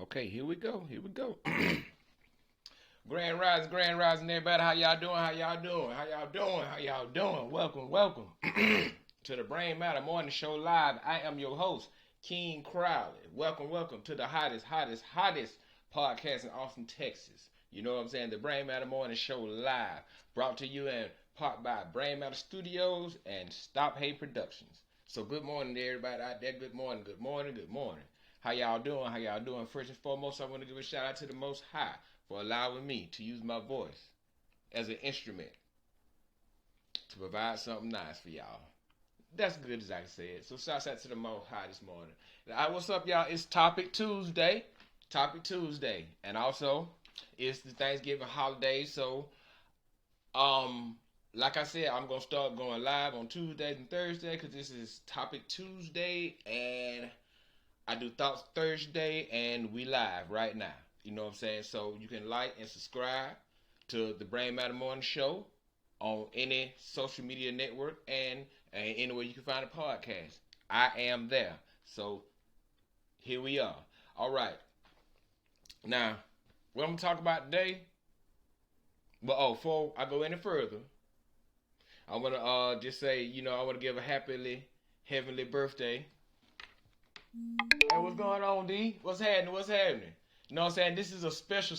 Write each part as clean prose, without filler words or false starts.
Okay, here we go. Here we go. Grand rising, everybody. How y'all doing? How y'all doing? How y'all doing? How y'all doing? Welcome to the Brain Matter Morning Show Live. I am your host, King Crowley. Welcome to the hottest podcast in Austin, Texas. You know what I'm saying? The Brain Matter Morning Show Live, brought to you in part by Brain Matter Studios and Stop Hate Productions. So good morning to everybody out there. Good morning. How y'all doing? How y'all doing? First and foremost, I want to give a shout out to the Most High for allowing me to use my voice as an instrument to provide something nice for y'all. That's good as I can say it. So shout out to the Most High this morning. What's up, y'all? It's Topic Tuesday. And also it's the Thanksgiving holiday. So like I said, I'm gonna start going live on Tuesdays and Thursday because this is Topic Tuesday and I do Thoughts Thursday, and we live right now. You know what I'm saying? So you can like and subscribe to the Brain Matter Morning Show on any social media network and anywhere you can find a podcast. I am there. So here we are. All right. Now, what I'm going to talk about today, before I go any further, I want to just say, I want to give a happily heavenly birthday. Hey, what's going on, D? What's happening? You know what I'm saying? This is a special,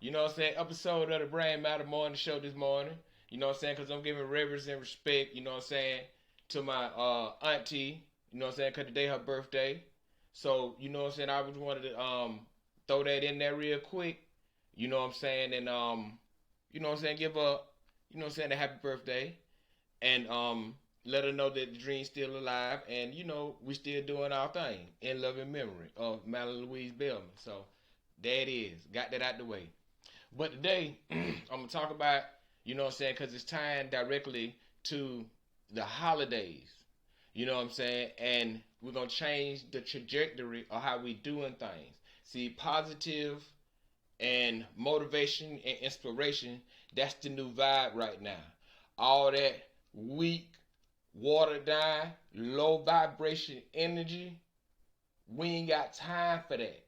episode of the Brain Matter Morning Show this morning. You know what I'm saying? Because I'm giving reverence and respect, to my auntie, because today her birthday. So, I just wanted to throw that in there real quick, and, give her, a happy birthday. And, let her know that the dream's still alive, and we still doing our thing in loving memory of Madeline Louise Bellman. So that is got that out the way. But today I'm gonna talk about because it's tied directly to the holidays. You know what I'm saying? And we're gonna change the trajectory of how we doing things. See, positive and motivation and inspiration. That's the new vibe right now. All that weak, watered down, low vibration energy, we ain't got time for that.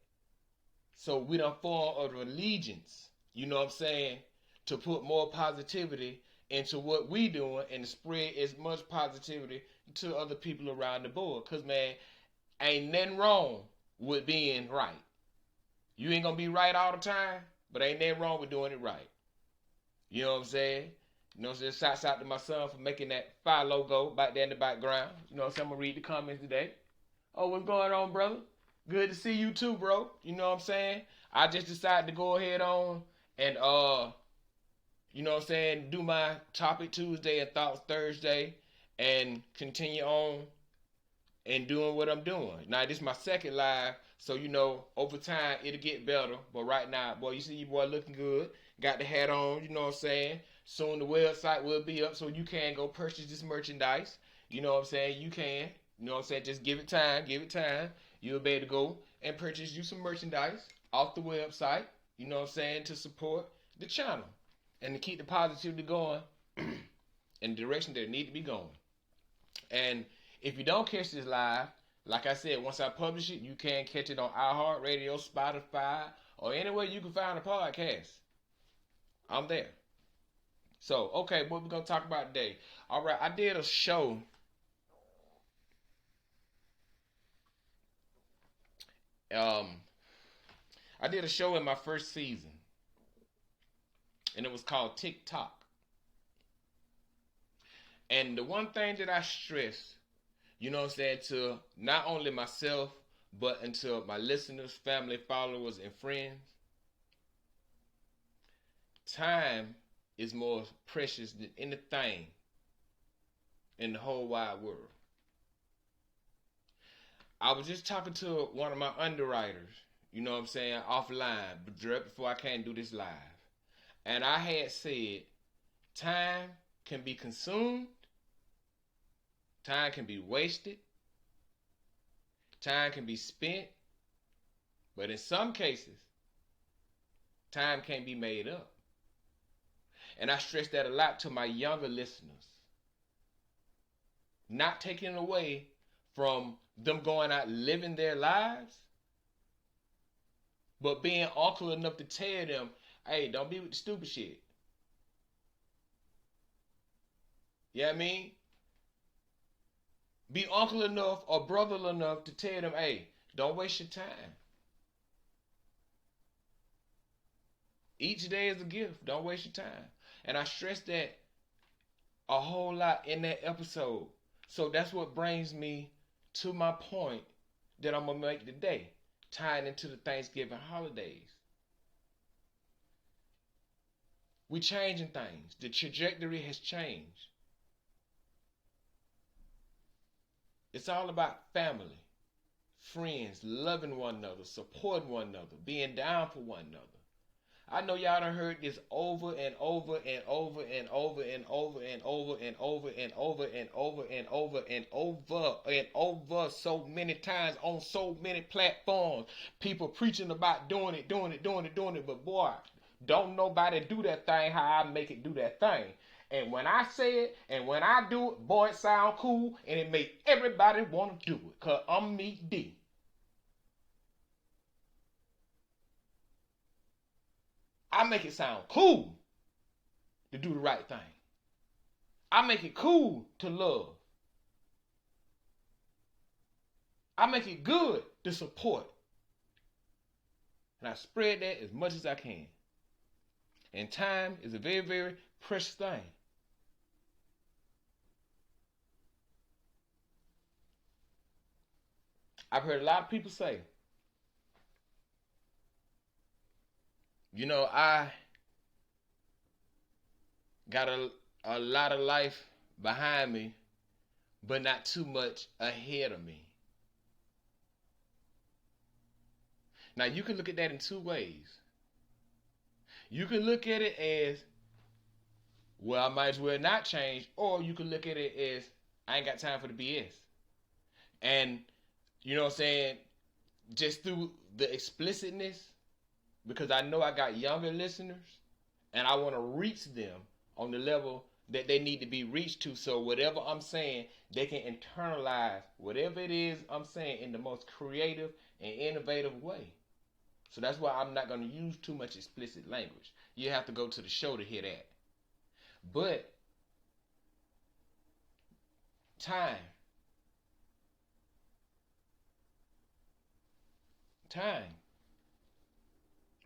So we done form an allegiance, to put more positivity into what we doing and to spread as much positivity to other people around the board. Cause man, ain't nothing wrong with being right. You ain't gonna be right all the time, but ain't nothing wrong with doing it right. You know what I'm saying? Shouts out to my son for making that fire logo back there in the background. I'm gonna read the comments today. Oh, what's going on, brother? Good to see you too, bro. You know what I'm saying? I just decided to go ahead on and do my Topic Tuesday and Thoughts Thursday and continue on and doing what I'm doing. Now this is my second live, so over time it'll get better. But right now, boy, you see your boy looking good. Got the hat on, you know what I'm saying? Soon the website will be up so you can go purchase this merchandise. You know what I'm saying? You can. You know what I'm saying? Just give it time. You'll be able to go and purchase you some merchandise off the website. You know what I'm saying? To support the channel and to keep the positivity going in the direction that it need to be going. And if you don't catch this live, like I said, once I publish it, you can catch it on iHeartRadio, Spotify, or anywhere you can find a podcast. I'm there. So, okay, what we're going to talk about today. All right, I did a show. I did a show in my first season. And it was called TikTok. And the one thing that I stress, to not only myself, but into my listeners, family, followers, and friends, time is more precious than anything in the whole wide world. I was just talking to one of my underwriters, offline, but before I can't do this live. And I had said, time can be consumed, time can be wasted, time can be spent, but in some cases, time can't be made up. And I stress that a lot to my younger listeners. Not taking away from them going out living their lives, But being uncle enough to tell them, hey, don't be with the stupid shit. You know what I mean? Be uncle enough or brother enough to tell them, hey, don't waste your time. Each day is a gift. Don't waste your time. And I stress that a whole lot in that episode. So that's what brings me to my point that I'm going to make today, tying into the Thanksgiving holidays. We changing things. The trajectory has changed. It's all about family, friends, loving one another, supporting one another, being down for one another. I know y'all done heard this over and over and over and over and over and over and over and over and over and over and over and over so many times on so many platforms. People preaching about doing it. But boy, don't nobody do that thing how I make it do that thing. And when I say it and when I do it, boy, it sound cool and it make everybody want to do it. Cause I'm Meek D. I make it sound cool to do the right thing. I make it cool to love. I make it good to support. And I spread that as much as I can. And time is a very, very precious thing. I've heard a lot of people say, you know, I got a lot of life behind me, but not too much ahead of me. Now, you can look at that in two ways. You can look at it as, well, I might as well not change, or you can look at it as, I ain't got time for the BS. And, you know what I'm saying, just through the explicitness, because I know I got younger listeners, and I want to reach them on the level that they need to be reached to, so whatever I'm saying, they can internalize whatever it is I'm saying in the most creative and innovative way. So that's why I'm not going to use too much explicit language. You have to go to the show to hear that. But time.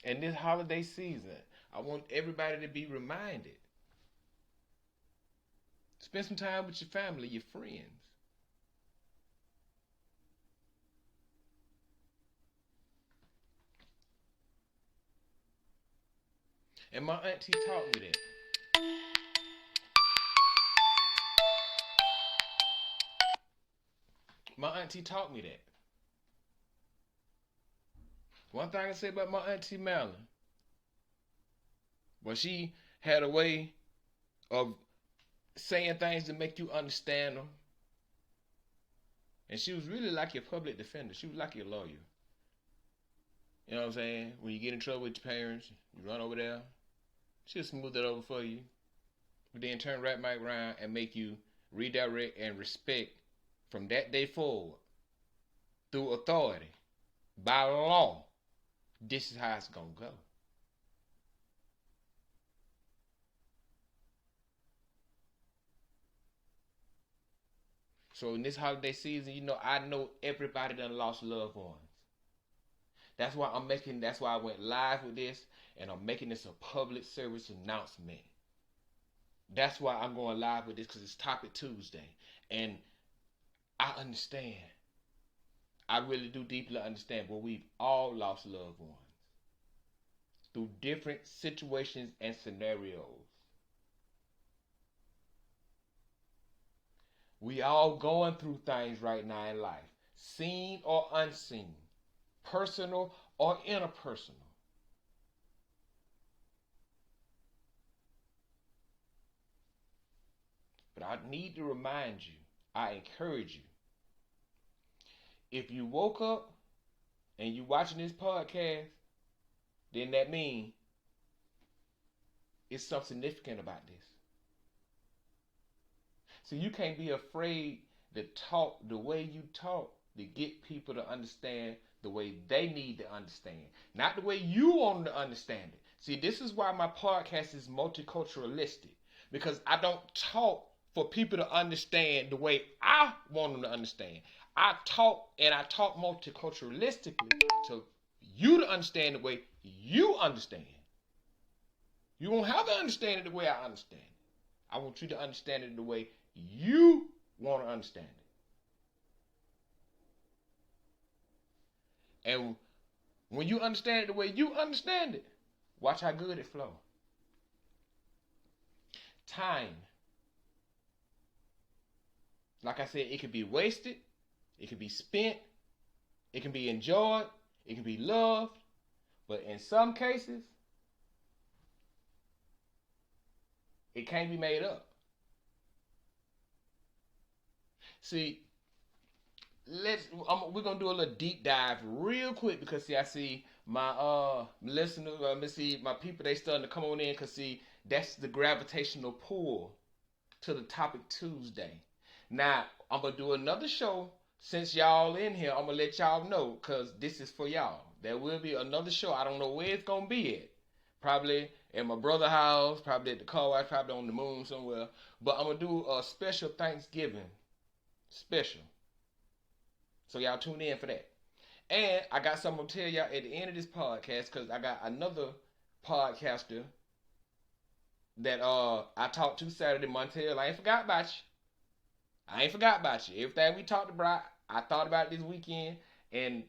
And this holiday season, I want everybody to be reminded. Spend some time with your family, your friends. And my auntie taught me that. My auntie taught me that. One thing I say about my auntie Marilyn, well, she had a way of saying things to make you understand them. And she was really like your public defender. She was like your lawyer. You know what I'm saying? When you get in trouble with your parents, you run over there. She'll smooth it over for you. But then turn right back around and make you redirect and respect from that day forward through authority, by law. This is how it's going to go. So in this holiday season, you know, I know everybody done lost loved ones. That's why I went live with this, and I'm making this a public service announcement. That's why I'm going live with this, because it's Topic Tuesday. And I understand. I really do deeply understand, but we've all lost loved ones through different situations and scenarios. We all going through things right now in life, seen or unseen, personal or interpersonal. But I need to remind you, I encourage you, if you woke up and you watching this podcast, then that means it's something significant about this. So you can't be afraid to talk the way you talk to get people to understand the way they need to understand, not the way you want them to understand it. See, this is why my podcast is multiculturalistic, because I don't talk for people to understand the way I want them to understand. I talk multiculturalistically to you to understand the way you understand. You won't have to understand it the way I understand it. I want you to understand it the way you want to understand it. And when you understand it the way you understand it, watch how good it flows. Time. Like I said, it can be wasted, it can be spent, it can be enjoyed, it can be loved, but in some cases, it can't be made up. See, we're gonna do a little deep dive real quick, because see, I see my listeners, let me see my people, they starting to come on in, because see, that's the gravitational pull to the topic Tuesday. Now I'm gonna do another show. Since y'all in here, I'm gonna let y'all know, because this is for y'all. There will be another show. I don't know where it's gonna be at. Probably at my brother's house, probably at the car wash, probably on the moon somewhere. But I'm gonna do a special Thanksgiving special. So y'all tune in for that. And I got something to tell y'all at the end of this podcast, because I got another podcaster that I talked to Saturday, Montel. I ain't forgot about you. I ain't forgot about you. Everything we talked about, I thought about it this weekend. And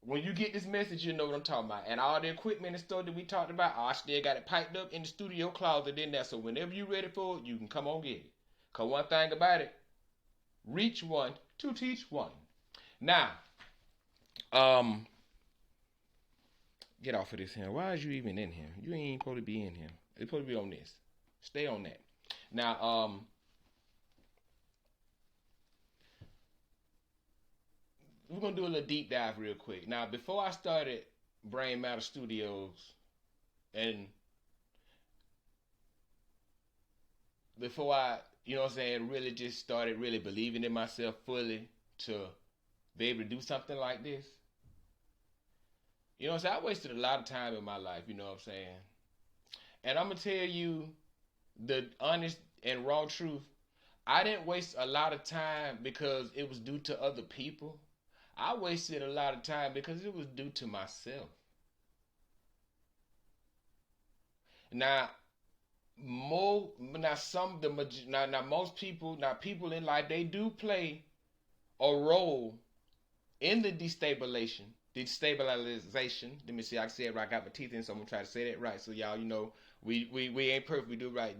when you get this message, you know what I'm talking about. And all the equipment and stuff that we talked about, I still got it piped up in the studio closet in there. So whenever you're ready for it, you can come on get it. Because one thing about it, reach one to teach one. Now, get off of this here. Why is you even in here? You ain't supposed to be in here. You're supposed to be on this. Stay on that. Now, we're going to do a little deep dive real quick. Now, before I started Brain Matter Studios, and before I, you know what I'm saying, really just started really believing in myself fully to be able to do something like this, you know what I'm saying, I wasted a lot of time in my life, you know what I'm saying? And I'm going to tell you the honest and raw truth. I didn't waste a lot of time because it was due to other people. I wasted a lot of time because it was due to myself. Now, most people, people in life, they do play a role in the destabilization. Let me see, I said it right. I got my teeth in, so I'm gonna try to say that right. So y'all, you know, we ain't perfect. We do it right.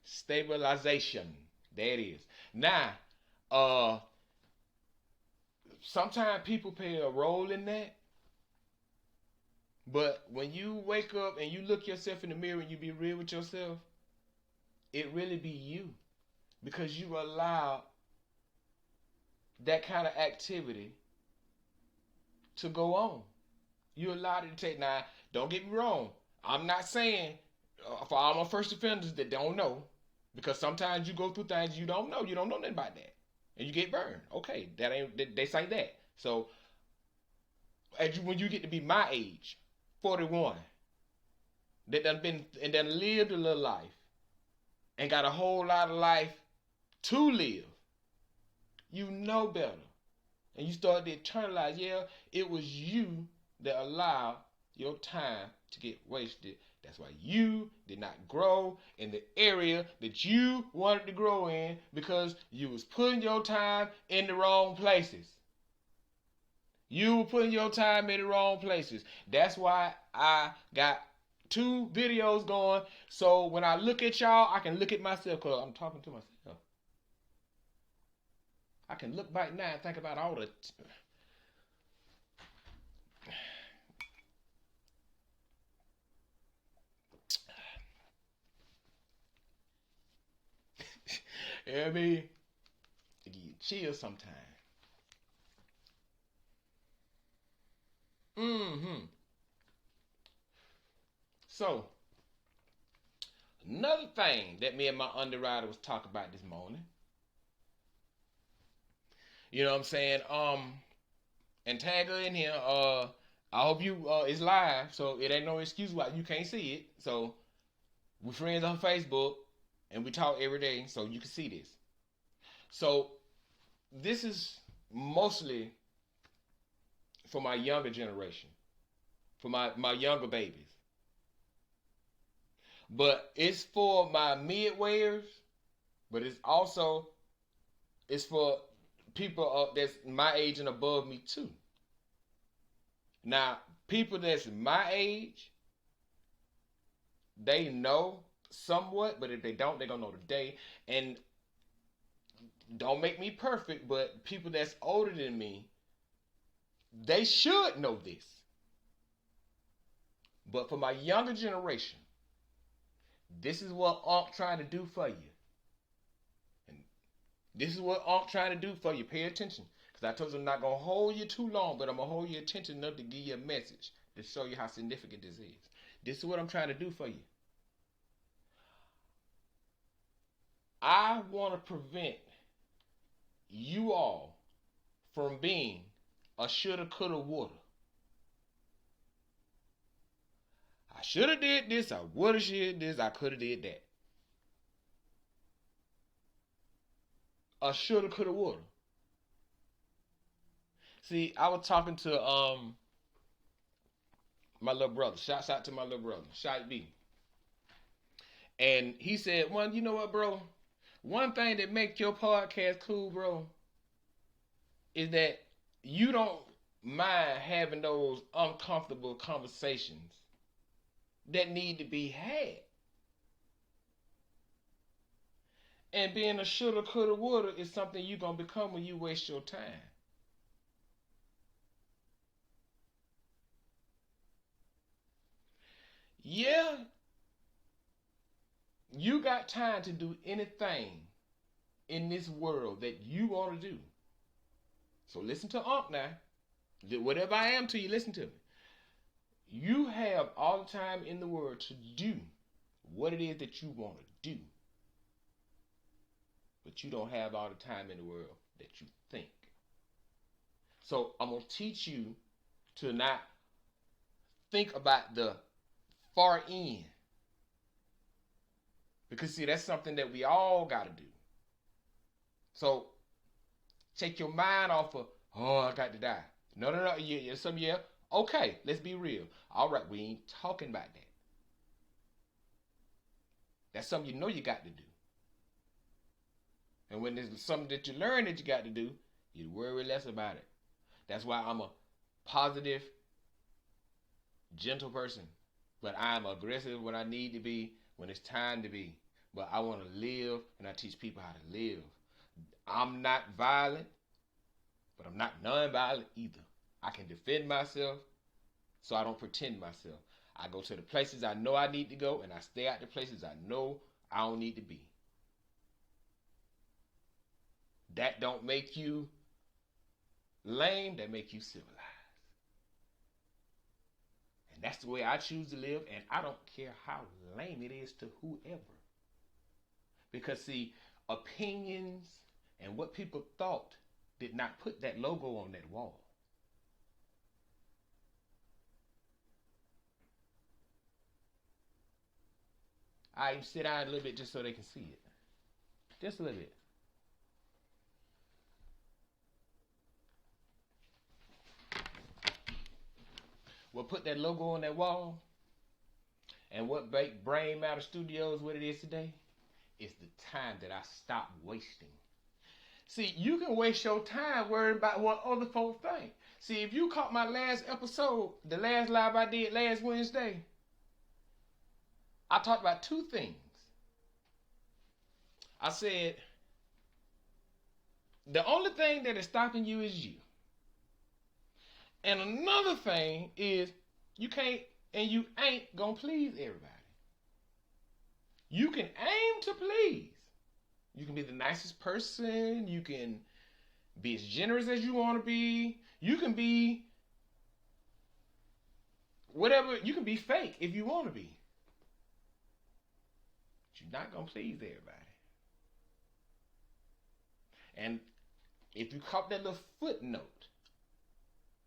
Destabilization. There it is. Now, sometimes people play a role in that, but when you wake up and you look yourself in the mirror and you be real with yourself, it really be you, because you allow that kind of activity to go on. You allowed it to take. Now, don't get me wrong. I'm not saying for all my first offenders that don't know, because sometimes you go through things you don't know. You don't know nothing about that, and you get burned. Okay, that ain't. They say that. So, when you get to be my age, 41, that done been and done lived a little life, and got a whole lot of life to live, you know better. And you start to internalize, yeah, it was you that allowed your time to get wasted. That's why you did not grow in the area that you wanted to grow in, because you was putting your time in the wrong places. You were putting your time in the wrong places. That's why I got 2 videos going. So when I look at y'all, I can look at myself, because I'm talking to myself. I can look back now and think about all the you know what I mean? It give you chills sometimes. So, another thing that me and my underwriter was talking about this morning. You know what I'm saying? and tag her in here. I hope you it's live, so it ain't no excuse why you can't see it. So we're friends on Facebook, and we talk every day, so you can see this. So this is mostly for my younger generation, for my younger babies. But it's for my midwayers, but it's for people that's my age and above me too. Now, people that's my age, they know somewhat, but if they don't, they're gonna know today. And don't make me perfect, but people that's older than me, they should know this. But for my younger generation, this is what Unc trying to do for you. And this is what Unc trying to do for you. Pay attention. Because I told you I'm not going to hold you too long, but I'm going to hold your attention enough to give you a message to show you how significant this is. This is what I'm trying to do for you. I want to prevent you all from being a shoulda, coulda, woulda. I shoulda did this, I woulda did this, I coulda did that. A shoulda, coulda, woulda. See, I was talking to my little brother. Shouts out to my little brother, Shy B. And he said, "Well, you know what, bro? One thing that makes your podcast cool, bro, is that you don't mind having those uncomfortable conversations that need to be had. And being a shoulda, coulda, woulda is something you're going to become when you waste your time." Yeah, you got time to do anything in this world that you want to do. So listen to Unc now. Whatever I am to you, listen to me. You have all the time in the world to do what it is that you want to do. But you don't have all the time in the world that you think. So I'm going to teach you to not think about the far end. Because see, that's something that we all got to do. So take your mind off of, oh, I got to die. No. Some yeah. Okay, let's be real. All right, we ain't talking about that. That's something you know you got to do. And when there's something that you learn that you got to do, you worry less about it. That's why I'm a positive, gentle person. But I'm aggressive when I need to be, when it's time to be. But I want to live, and I teach people how to live. I'm not violent, but I'm not non-violent either. I can defend myself, so I don't pretend myself. I go to the places I know I need to go, and I stay out the places I know I don't need to be. That don't make you lame, that make you civilized. And that's the way I choose to live, and I don't care how lame it is to whoever. Because see, opinions and what people thought did not put that logo on that wall. I sit down a little bit just so they can see it. Just a little bit. What put that logo on that wall and what make Brain Matter Studios what it is today is the time that I stopped wasting. See, you can waste your time worrying about what other folks think. See, if you caught my last episode, the last live I did last Wednesday, I talked about two things. I said, the only thing that is stopping you is you. And another thing is you can't and you ain't gonna please everybody. You can aim to please. You can be the nicest person. You can be as generous as you want to be. You can be whatever. You can be fake if you want to be. But you're not gonna please everybody. And if you caught that little footnote,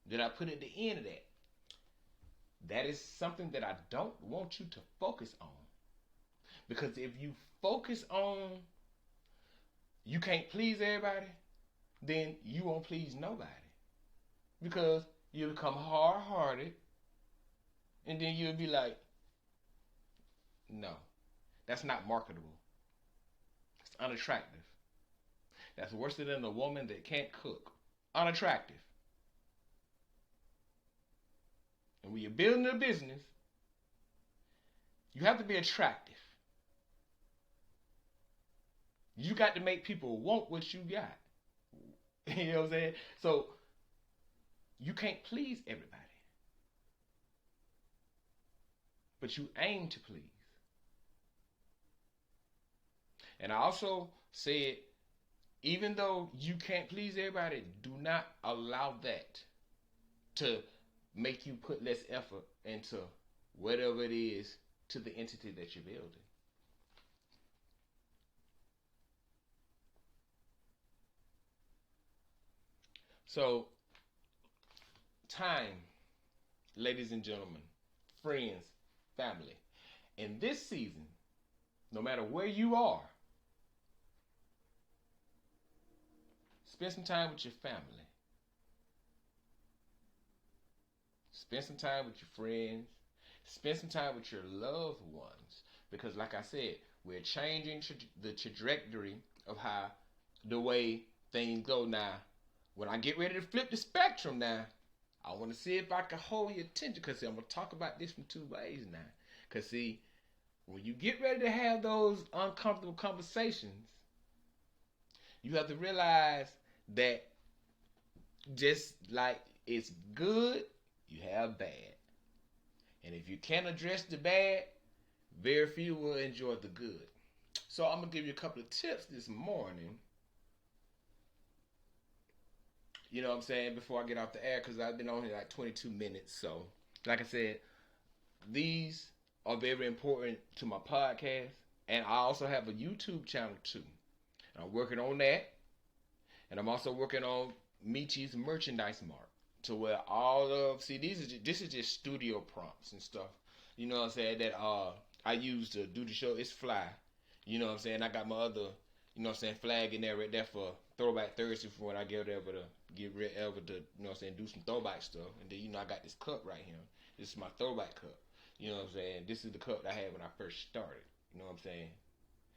that I put at the end of that. That is something that I don't want you to focus on. Because if you focus on you can't please everybody, then you won't please nobody. Because you'll become hard hearted and then you'll be like, no, that's not marketable. It's unattractive. That's worse than a woman that can't cook. Unattractive. And when you're building a business, you have to be attractive. You got to make people want what you got. You know what I'm saying? So you can't please everybody. But you aim to please. And I also said, even though you can't please everybody, do not allow that to make you put less effort into whatever it is to the entity that you're building. So, time, ladies and gentlemen, friends, family, in this season, no matter where you are, spend some time with your family. Spend some time with your friends. Spend some time with your loved ones. Because like I said, we're changing the trajectory of how the way things go now. When I get ready to flip the spectrum now, I want to see if I can hold your attention. Because I'm going to talk about this from two ways now. Because see, when you get ready to have those uncomfortable conversations, you have to realize that just like it's good, you have bad. And if you can't address the bad, very few will enjoy the good. So I'm going to give you a couple of tips this morning. You know what I'm saying? Before I get off the air, because I've been on here like 22 minutes. So, like I said, these are very important to my podcast. And I also have a YouTube channel too. And I'm working on that. And I'm also working on Michi's merchandise mart. To where all of this is just studio prompts and stuff. You know what I'm saying? That I use to do the show. It's fly. You know what I'm saying? I got my other, you know what I'm saying, flag in there right there for Throwback Thursday for when I get able to you know what I'm saying, do some throwback stuff. And then, you know, I got this cup right here. This is my throwback cup. You know what I'm saying? This is the cup that I had when I first started. You know what I'm saying?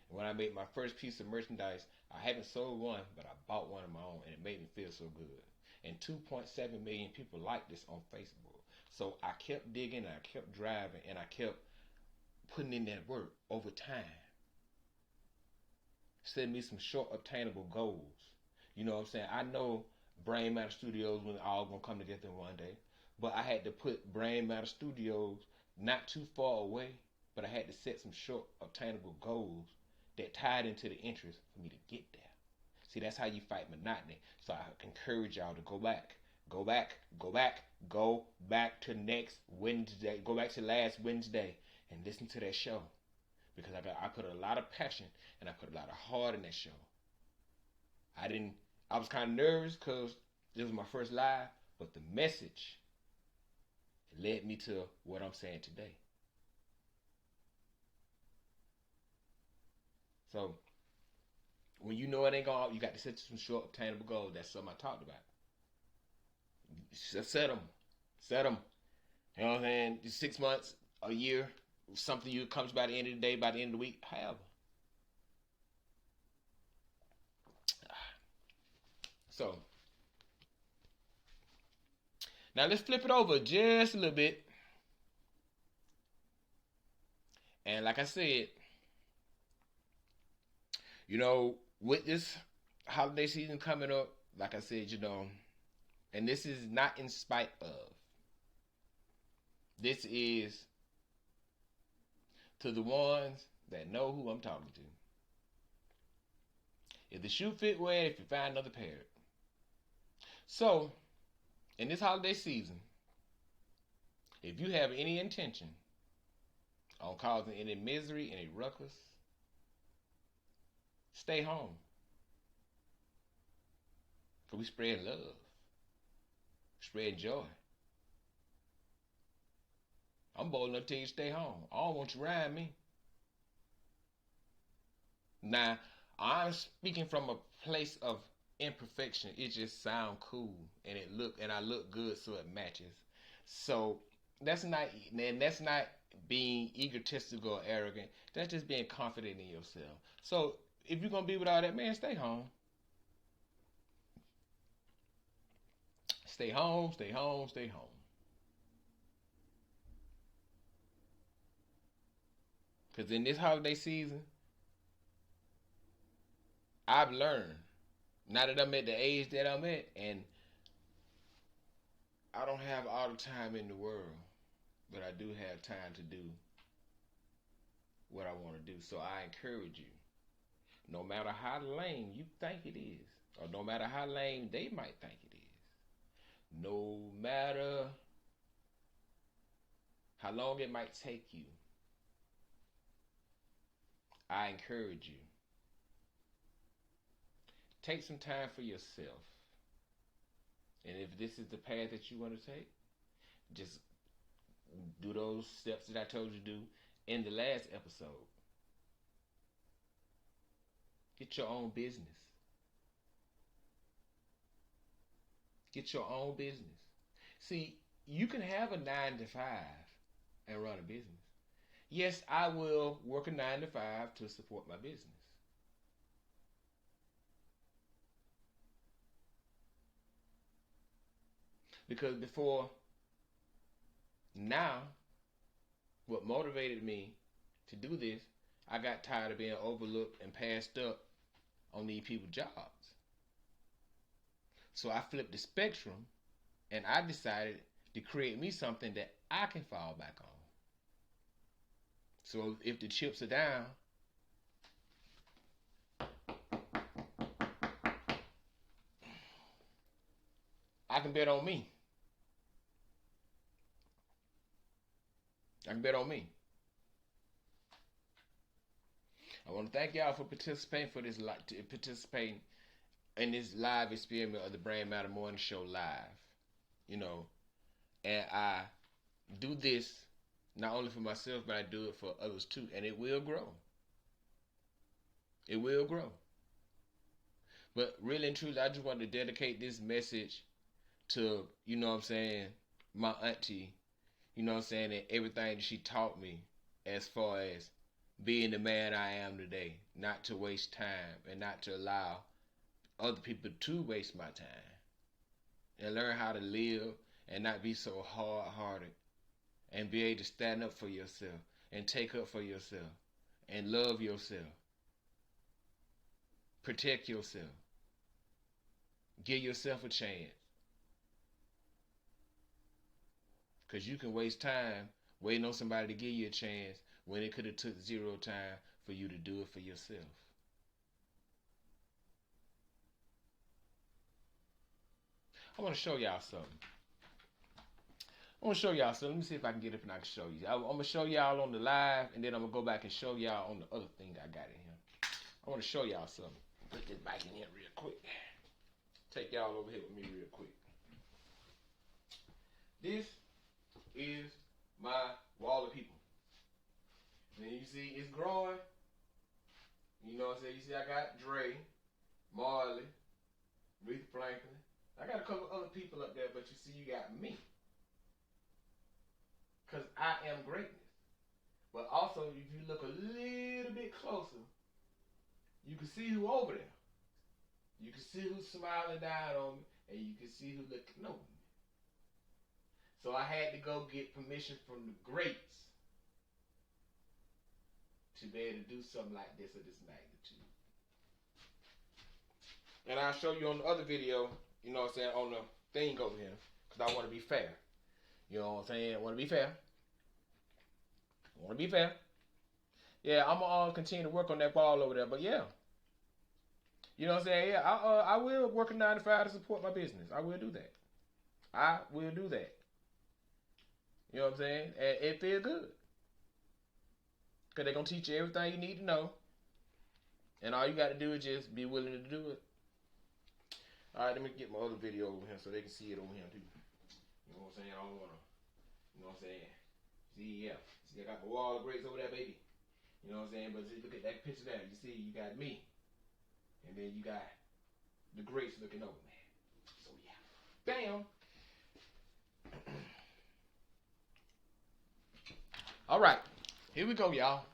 And when I made my first piece of merchandise, I haven't sold one, but I bought one of my own, and it made me feel so good. And 2.7 million people like this on Facebook. So I kept digging, and I kept driving, and I kept putting in that work over time. Setting me some short obtainable goals. You know what I'm saying? I know Brain Matter Studios was all gonna come together one day, but I had to put Brain Matter Studios not too far away, but I had to set some short obtainable goals that tied into the interest for me to get there. See, that's how you fight monotony. So I encourage y'all to go back to next Wednesday, go back to last Wednesday and listen to that show. Because I put a lot of passion and I put a lot of heart in that show. I was kind of nervous because this was my first live, but the message led me to what I'm saying today. So, when you know it ain't going, you got to set some short, obtainable goals. That's something I talked about. Set them. Set them. You know what I'm saying? 6 months, a year, something you comes by the end of the day, by the end of the week, however. So, now let's flip it over just a little bit. And like I said, you know, with this holiday season coming up, like I said, you know, and this is not in spite of. This is to the ones that know who I'm talking to. If the shoe fit, wear it. If you find another pair. So, in this holiday season, if you have any intention on causing any misery, any ruckus, stay home. Because we spread love. Spread joy. I'm bold enough to tell you to stay home. I don't want you around me. Now, I'm speaking from a place of imperfection. It just sound cool and I look good so it matches. So that's not being egotistical or arrogant. That's just being confident in yourself. So if you're gonna be with all that, man, stay home. Stay home, stay home, stay home. Because in this holiday season, I've learned, now that I'm at the age that I'm at, and I don't have all the time in the world, but I do have time to do what I want to do. So I encourage you, no matter how lame you think it is, or no matter how lame they might think it is, no matter how long it might take you, I encourage you, take some time for yourself. And if this is the path that you want to take, just do those steps that I told you to do in the last episode. Get your own business. Get your own business. See, you can have a 9 to 5 and run a business. Yes, I will work a 9 to 5 to support my business. Because before now, what motivated me to do this, I got tired of being overlooked and passed up on these people's jobs. So I flipped the spectrum and I decided to create me something that I can fall back on. So if the chips are down, I can bet on me. I can bet on me. I want to thank y'all for participating in this live experiment of the Brain Matter Morning Show live. You know, and I do this not only for myself, but I do it for others too, and it will grow. It will grow. But really and truly, I just want to dedicate this message to, you know what I'm saying, my auntie, you know what I'm saying, and everything that she taught me as far as being the man I am today, not to waste time and not to allow other people to waste my time, and learn how to live and not be so hard-hearted, and be able to stand up for yourself and take up for yourself and love yourself. Protect yourself. Give yourself a chance. Because you can waste time waiting on somebody to give you a chance when it could have took 0 time for you to do it for yourself. I want to show y'all something. Let me see if I can get up and I can show you. I'm going to show y'all on the live, and then I'm going to go back and show y'all on the other thing I got in here. I want to show y'all something. Put this back in here real quick. Take y'all over here with me real quick. This is my wall of people. And you see it's growing. You know what I'm saying? You see I got Dre, Marley, Aretha Franklin. I got a couple other people up there, but you see you got me. Because I am greatness. But also, if you look a little bit closer, you can see who over there. You can see who's smiling down on me, and you can see who looking over me. So I had to go get permission from the greats to be able to do something like this of this magnitude. And I'll show you on the other video, you know what I'm saying, on the thing over here, because I want to be fair. You know what I'm saying? I want to be fair. Yeah, I'm going to continue to work on that ball over there, but yeah. You know what I'm saying? Yeah, I will work a 9 to 5 to support my business. I will do that. You know what I'm saying? And it feels good. Because they're going to teach you everything you need to know. And all you got to do is just be willing to do it. Alright, let me get my other video over here so they can see it over here too. You know what I'm saying? I don't wanna, you know what I'm saying? See, yeah. See, I got my wall of grapes over there, baby. You know what I'm saying? But just look at that picture there. You see, you got me, and then you got the grapes looking over me. So yeah, bam. All right, here we go, y'all.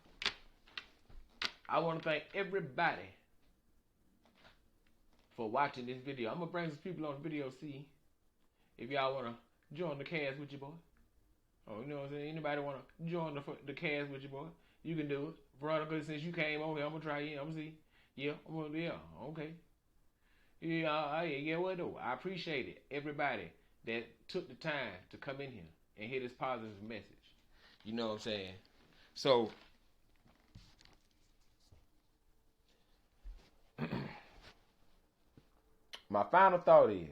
I want to thank everybody for watching this video. I'm gonna bring some people on the video, see if y'all wanna join the cast with your boy. Oh, you know what I'm saying? Anybody wanna join the cast with your boy? You can do it. Veronica, since you came over here, I'm gonna try you. I'm gonna see. Yeah, okay. Yeah, what though? I appreciate it. Everybody that took the time to come in here and hear this positive message. You know what I'm saying? So, my final thought is,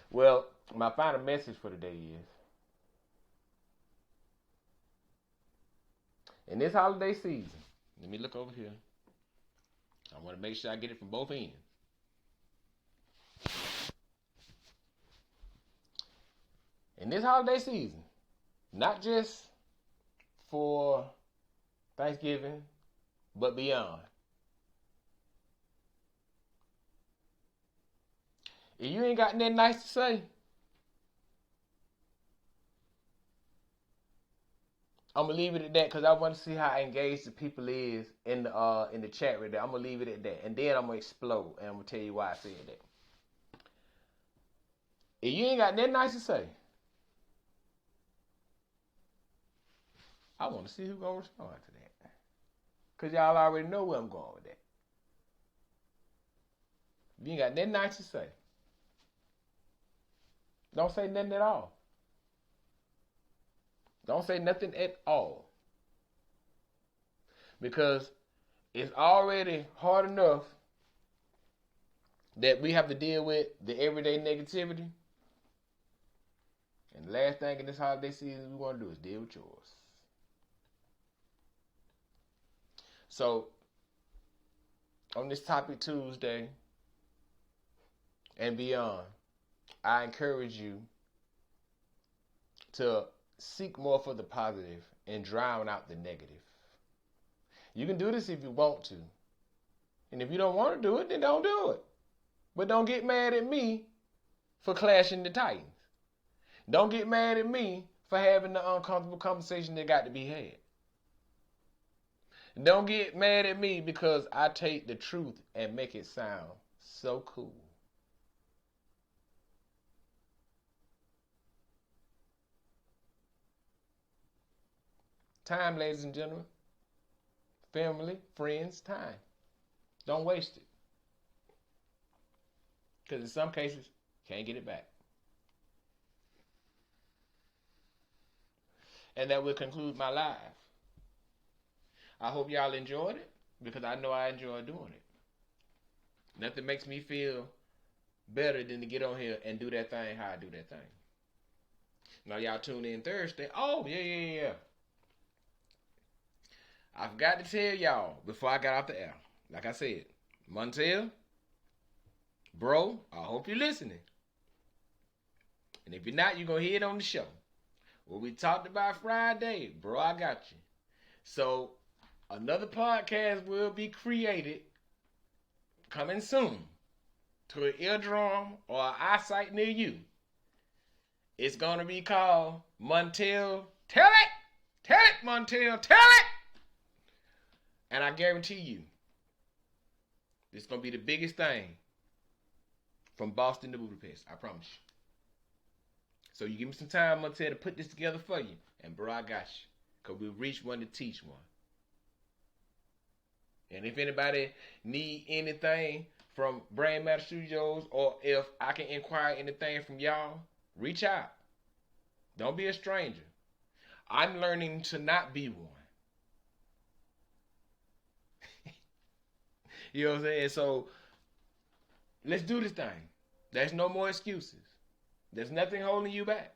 well, my final message for today is, in this holiday season, let me look over here. I want to make sure I get it from both ends. In this holiday season, not just for Thanksgiving, but beyond. If you ain't got nothing nice to say, I'm gonna leave it at that because I want to see how engaged the people is in the chat right there. I'm gonna leave it at that, and then I'm gonna explode and I'm gonna tell you why I said that. If you ain't got nothing nice to say, I want to see who's gonna respond to that, because y'all already know where I'm going with that. If you ain't got nothing nice to say, don't say nothing at all. Don't say nothing at all. Because it's already hard enough that we have to deal with the everyday negativity. And the last thing in this holiday season we want to do is deal with yours. So, on this Topic Tuesday and beyond, I encourage you to seek more for the positive and drown out the negative. You can do this if you want to. And if you don't want to do it, then don't do it. But don't get mad at me for clashing the Titans. Don't get mad at me for having the uncomfortable conversation that got to be had. Don't get mad at me because I take the truth and make it sound so cool. Time, ladies and gentlemen. Family, friends, time. Don't waste it. Because in some cases, you can't get it back. And that will conclude my live. I hope y'all enjoyed it, because I know I enjoy doing it. Nothing makes me feel better than to get on here and do that thing how I do that thing. Now y'all tune in Thursday. Oh, yeah. I forgot to tell y'all before I got off the air. Like I said, Montel, bro, I hope you're listening. And if you're not, you're going to hear it on the show. What we talked about Friday, bro, I got you. So, another podcast will be created coming soon to an eardrum or an eyesight near you. It's going to be called Montel. Tell it, Montel, tell it. And I guarantee you, this is going to be the biggest thing from Boston to Budapest. I promise you. So you give me some time, Montel, to put this together for you. And bro, I got you. Because we'll reach one to teach one. And if anybody need anything from Brain Matter Studios, or if I can inquire anything from y'all, reach out. Don't be a stranger. I'm learning to not be one. You know what I'm saying? So, let's do this thing. There's no more excuses. There's nothing holding you back.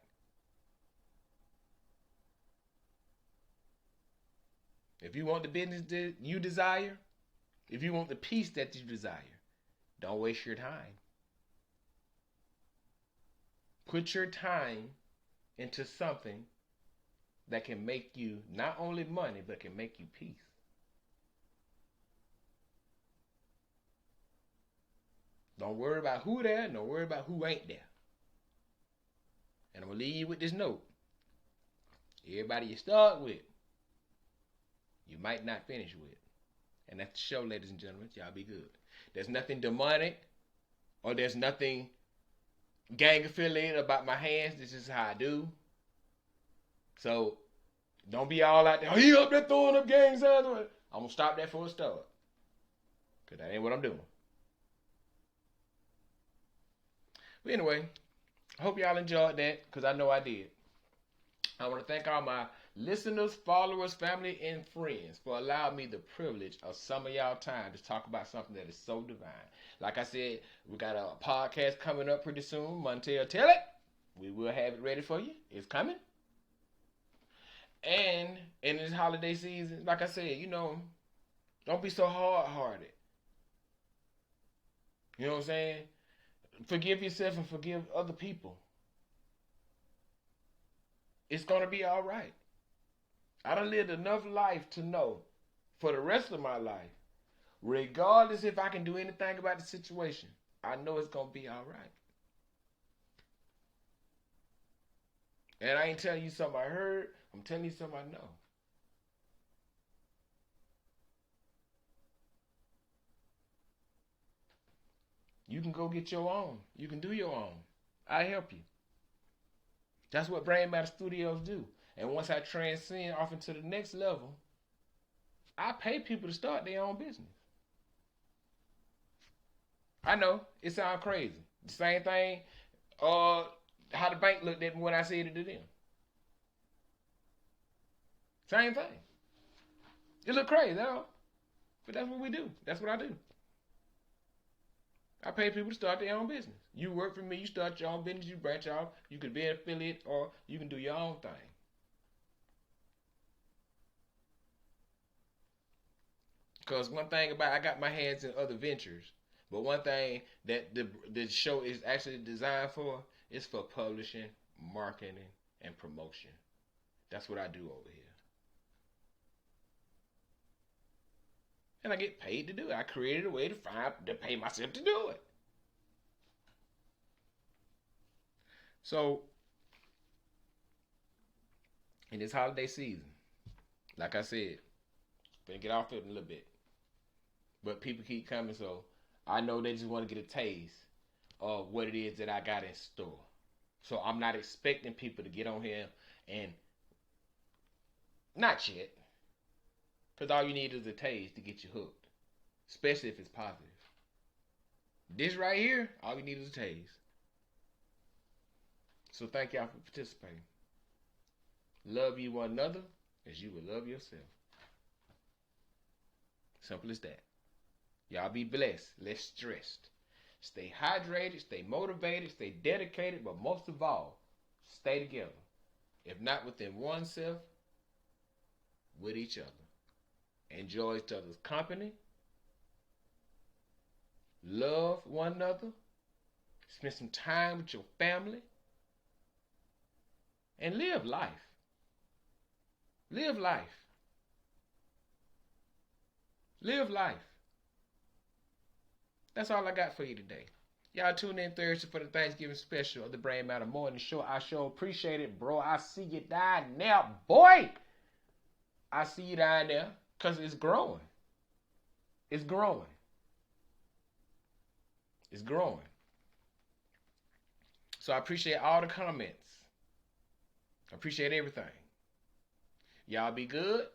If you want the business that you desire, If you want the peace that you desire, don't waste your time. Put your time into something that can make you not only money, but can make you peace. Don't worry about who there, don't worry about who ain't there. And I'm going to leave you with this note. Everybody you start with, you might not finish with. And that's the show, ladies and gentlemen. Y'all be good. There's nothing demonic or there's nothing gang affiliated about my hands. This is how I do. So don't be all out there. Oh, he up there throwing up gang signs. I'm going to stop that for a start. Because that ain't what I'm doing. But anyway, I hope y'all enjoyed that because I know I did. I want to thank all my listeners, followers, family, and friends for allowing me the privilege of some of y'all time to talk about something that is so divine. Like I said, we got a podcast coming up pretty soon. Montel Tell It. We will have it ready for you. It's coming. And in this holiday season, like I said, don't be so hard-hearted. You know what I'm saying? Forgive yourself and forgive other people. It's going to be all right. I done lived enough life to know for the rest of my life, regardless if I can do anything about the situation, I know it's going to be all right. And I ain't telling you something I heard. I'm telling you something I know. You can go get your own. You can do your own. I help you. That's what Brain Matter Studios do. And once I transcend off into the next level, I pay people to start their own business. I know, it sounds crazy. The same thing, how the bank looked at me when I said it to them. Same thing. It look crazy, though. But that's what we do. That's what I do. I pay people to start their own business. You work for me, you start your own business, you branch off, you can be an affiliate or you can do your own thing. Because one thing about I got my hands in other ventures, but one thing that the show is actually designed for is for publishing, marketing, and promotion. That's what I do over here. And I get paid to do it. I created a way to pay myself to do it. So, in this holiday season, like I said, gonna get off it in a little bit. But people keep coming, so I know they just want to get a taste of what it is that I got in store. So I'm not expecting people to get on here and not yet. Because all you need is a taste to get you hooked. Especially if it's positive. This right here, all you need is a taste. So thank y'all for participating. Love you one another as you would love yourself. Simple as that. Y'all be blessed, less stressed. Stay hydrated, stay motivated, stay dedicated, but most of all, stay together. If not within oneself, with each other. Enjoy each other's company. Love one another. Spend some time with your family. And live life. Live life. Live life. That's all I got for you today. Y'all tune in Thursday for the Thanksgiving special of the Brain Matter Morning Show. I sure appreciate it, bro. I see you down there, boy. I see you down there because it's growing. It's growing. It's growing. So I appreciate all the comments. I appreciate everything. Y'all be good.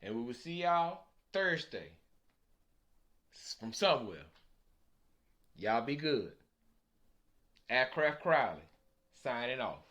And we will see y'all Thursday from somewhere. Y'all be good. Aircraft Crowley signing off.